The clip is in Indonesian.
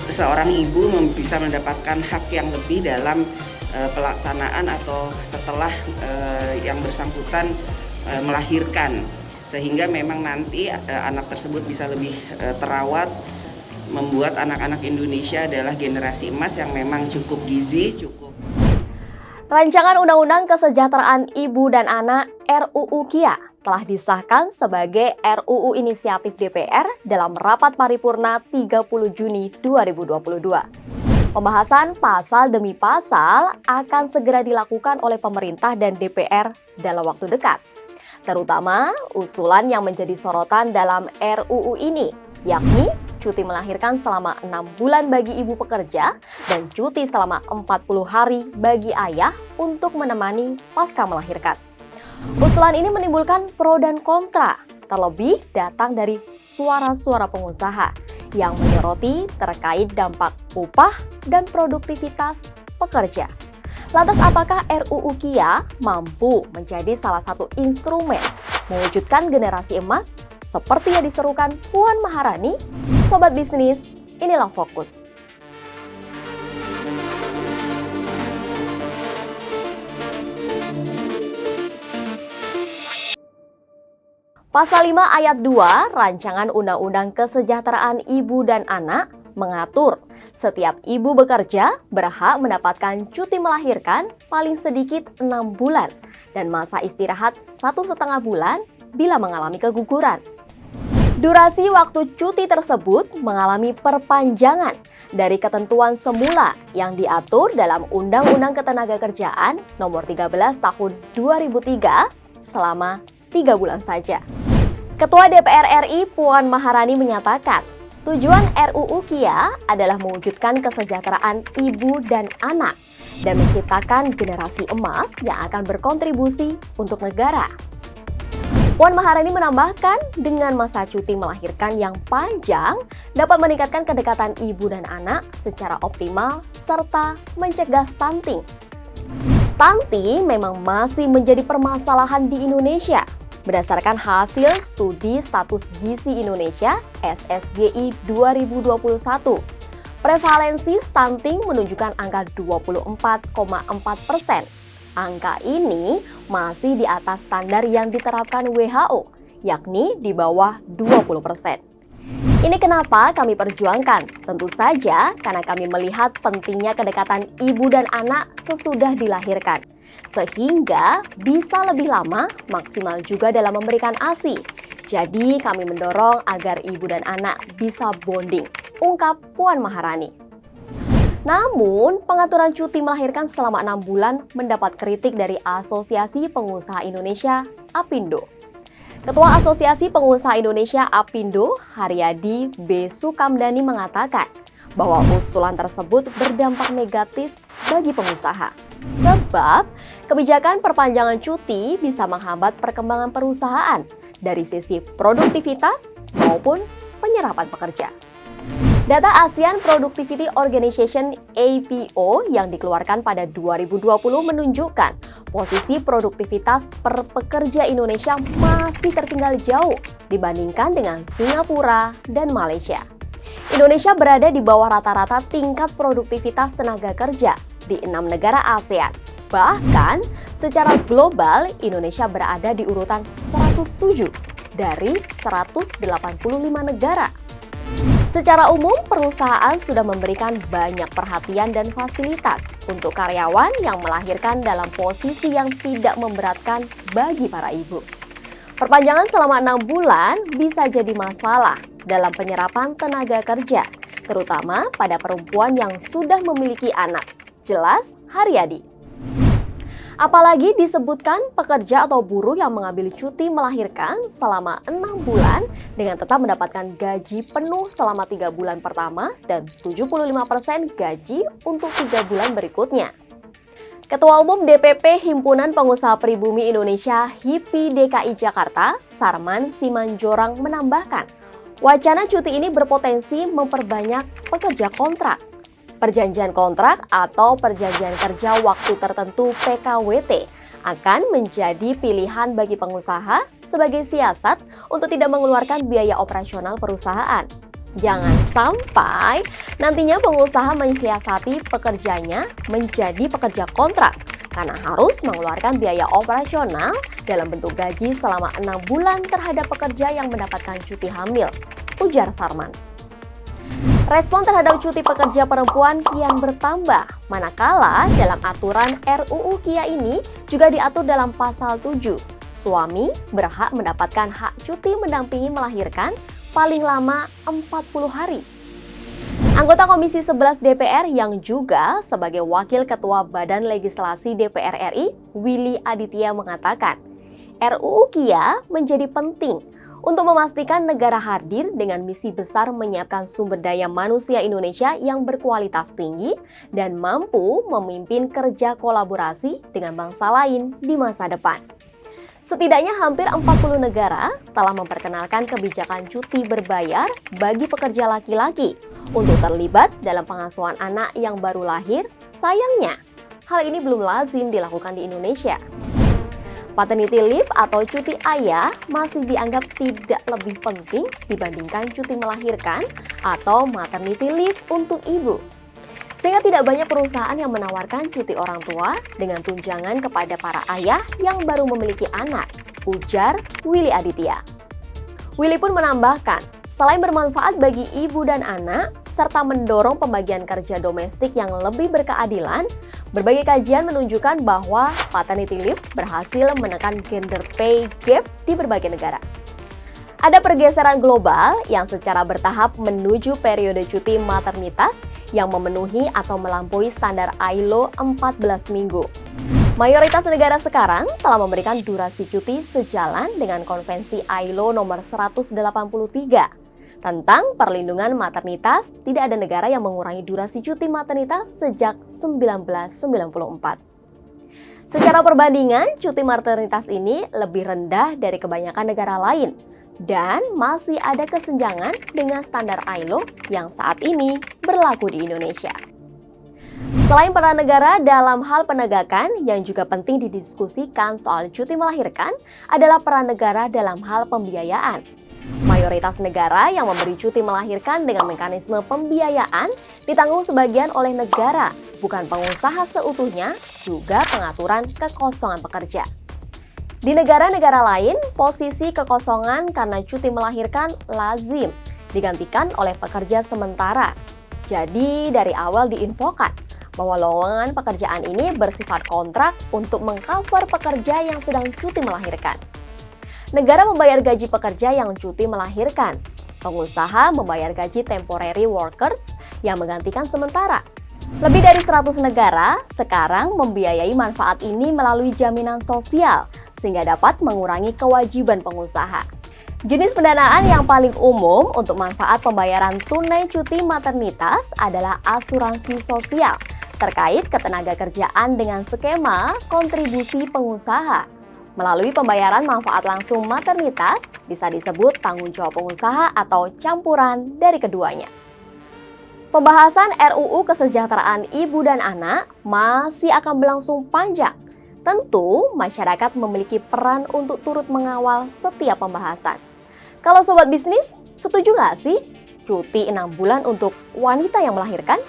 Seorang ibu bisa mendapatkan hak yang lebih dalam pelaksanaan atau setelah yang bersangkutan melahirkan, sehingga memang nanti anak tersebut bisa lebih terawat, membuat anak-anak Indonesia adalah generasi emas yang memang cukup gizi, cukup. Rancangan Undang-Undang Kesejahteraan Ibu dan Anak (RUU KIA) telah disahkan sebagai RUU inisiatif DPR dalam rapat paripurna 30 Juni 2022. Pembahasan pasal demi pasal akan segera dilakukan oleh pemerintah dan DPR dalam waktu dekat. Terutama usulan yang menjadi sorotan dalam RUU ini, yakni cuti melahirkan selama 6 bulan bagi ibu pekerja dan cuti selama 40 hari bagi ayah untuk menemani pasca melahirkan. Usulan ini menimbulkan pro dan kontra, terlebih datang dari suara-suara pengusaha yang menyoroti terkait dampak upah dan produktivitas pekerja. Lantas apakah RUU KIA mampu menjadi salah satu instrumen mewujudkan generasi emas seperti yang diserukan Puan Maharani? Sobat bisnis, inilah Fokus. Pasal 5 ayat 2 Rancangan Undang-Undang Kesejahteraan Ibu dan Anak mengatur setiap ibu bekerja berhak mendapatkan cuti melahirkan paling sedikit 6 bulan dan masa istirahat 1,5 bulan bila mengalami keguguran. Durasi waktu cuti tersebut mengalami perpanjangan dari ketentuan semula yang diatur dalam Undang-Undang Ketenagakerjaan Nomor 13 Tahun 2003 selama 3 bulan saja. Ketua DPR RI Puan Maharani menyatakan, tujuan RUU KIA adalah mewujudkan kesejahteraan ibu dan anak dan menciptakan generasi emas yang akan berkontribusi untuk negara. Puan Maharani menambahkan, dengan masa cuti melahirkan yang panjang dapat meningkatkan kedekatan ibu dan anak secara optimal serta mencegah stunting. Stunting memang masih menjadi permasalahan di Indonesia. Berdasarkan hasil studi status gizi Indonesia SSGI 2021, prevalensi stunting menunjukkan angka 24,4%. Angka ini masih di atas standar yang diterapkan WHO, yakni di bawah 20%. Ini kenapa kami perjuangkan? Tentu saja karena kami melihat pentingnya kedekatan ibu dan anak sesudah dilahirkan, sehingga bisa lebih lama maksimal juga dalam memberikan ASI. Jadi kami mendorong agar ibu dan anak bisa bonding, ungkap Puan Maharani. Namun, pengaturan cuti melahirkan selama 6 bulan mendapat kritik dari Asosiasi Pengusaha Indonesia (APindo). Ketua Asosiasi Pengusaha Indonesia (APindo), Haryadi B. Sukamdani mengatakan bahwa usulan tersebut berdampak negatif bagi pengusaha. Sebab, kebijakan perpanjangan cuti bisa menghambat perkembangan perusahaan dari sisi produktivitas maupun penyerapan pekerja. Data ASEAN Productivity Organization (APO) yang dikeluarkan pada 2020 menunjukkan posisi produktivitas per pekerja Indonesia masih tertinggal jauh dibandingkan dengan Singapura dan Malaysia. Indonesia berada di bawah rata-rata tingkat produktivitas tenaga kerja di 6 negara ASEAN. Bahkan, secara global, Indonesia berada di urutan 107 dari 185 negara. Secara umum, perusahaan sudah memberikan banyak perhatian dan fasilitas untuk karyawan yang melahirkan dalam posisi yang tidak memberatkan bagi para ibu. Perpanjangan selama 6 bulan bisa jadi masalah dalam penyerapan tenaga kerja, terutama pada perempuan yang sudah memiliki anak. Jelas Haryadi. Apalagi disebutkan pekerja atau buruh yang mengambil cuti melahirkan selama 6 bulan dengan tetap mendapatkan gaji penuh selama 3 bulan pertama dan 75% gaji untuk 3 bulan berikutnya. Ketua Umum DPP Himpunan Pengusaha Pribumi Indonesia HIPI DKI Jakarta, Sarman Simanjorang menambahkan, wacana cuti ini berpotensi memperbanyak pekerja kontrak. Perjanjian kontrak atau perjanjian kerja waktu tertentu (PKWT) akan menjadi pilihan bagi pengusaha sebagai siasat untuk tidak mengeluarkan biaya operasional perusahaan. Jangan sampai nantinya pengusaha mensiasati pekerjanya menjadi pekerja kontrak karena harus mengeluarkan biaya operasional dalam bentuk gaji selama 6 bulan terhadap pekerja yang mendapatkan cuti hamil, ujar Sarman. Respon terhadap cuti pekerja perempuan kian bertambah, manakala dalam aturan RUU KIA ini juga diatur dalam pasal 7, suami berhak mendapatkan hak cuti mendampingi melahirkan paling lama 40 hari. Anggota Komisi 11 DPR yang juga sebagai Wakil Ketua Badan Legislasi DPR RI, Willy Aditya mengatakan, RUU KIA menjadi penting untuk memastikan negara hadir dengan misi besar menyiapkan sumber daya manusia Indonesia yang berkualitas tinggi dan mampu memimpin kerja kolaborasi dengan bangsa lain di masa depan. Setidaknya hampir 40 negara telah memperkenalkan kebijakan cuti berbayar bagi pekerja laki-laki untuk terlibat dalam pengasuhan anak yang baru lahir. Sayangnya, hal ini belum lazim dilakukan di Indonesia. Paternity leave atau cuti ayah masih dianggap tidak lebih penting dibandingkan cuti melahirkan atau maternity leave untuk ibu. Sehingga tidak banyak perusahaan yang menawarkan cuti orang tua dengan tunjangan kepada para ayah yang baru memiliki anak, ujar Willy Aditya. Willy pun menambahkan, selain bermanfaat bagi ibu dan anak, serta mendorong pembagian kerja domestik yang lebih berkeadilan, berbagai kajian menunjukkan bahwa paternity leave berhasil menekan gender pay gap di berbagai negara. Ada pergeseran global yang secara bertahap menuju periode cuti maternitas yang memenuhi atau melampaui standar ILO 14 minggu. Mayoritas negara sekarang telah memberikan durasi cuti sejalan dengan konvensi ILO nomor 183. Tentang perlindungan maternitas, tidak ada negara yang mengurangi durasi cuti maternitas sejak 1994. Secara perbandingan, cuti maternitas ini lebih rendah dari kebanyakan negara lain, dan masih ada kesenjangan dengan standar ILO yang saat ini berlaku di Indonesia. Selain peran negara dalam hal penegakan, yang juga penting didiskusikan soal cuti melahirkan adalah peran negara dalam hal pembiayaan. Mayoritas negara yang memberi cuti melahirkan dengan mekanisme pembiayaan ditanggung sebagian oleh negara, bukan pengusaha seutuhnya, juga pengaturan kekosongan pekerja. Di negara-negara lain, posisi kekosongan karena cuti melahirkan lazim digantikan oleh pekerja sementara. Jadi dari awal diinfokan bahwa lowongan pekerjaan ini bersifat kontrak untuk mengcover pekerja yang sedang cuti melahirkan. Negara membayar gaji pekerja yang cuti melahirkan. Pengusaha membayar gaji temporary workers yang menggantikan sementara. Lebih dari 100 negara sekarang membiayai manfaat ini melalui jaminan sosial, sehingga dapat mengurangi kewajiban pengusaha. Jenis pendanaan yang paling umum untuk manfaat pembayaran tunai cuti maternitas adalah asuransi sosial terkait ketenaga kerjaan dengan skema kontribusi pengusaha. Melalui pembayaran manfaat langsung maternitas bisa disebut tanggung jawab pengusaha atau campuran dari keduanya. Pembahasan RUU Kesejahteraan Ibu dan Anak masih akan berlangsung panjang. Tentu, masyarakat memiliki peran untuk turut mengawal setiap pembahasan. Kalau sobat bisnis, setuju nggak sih cuti 6 bulan untuk wanita yang melahirkan?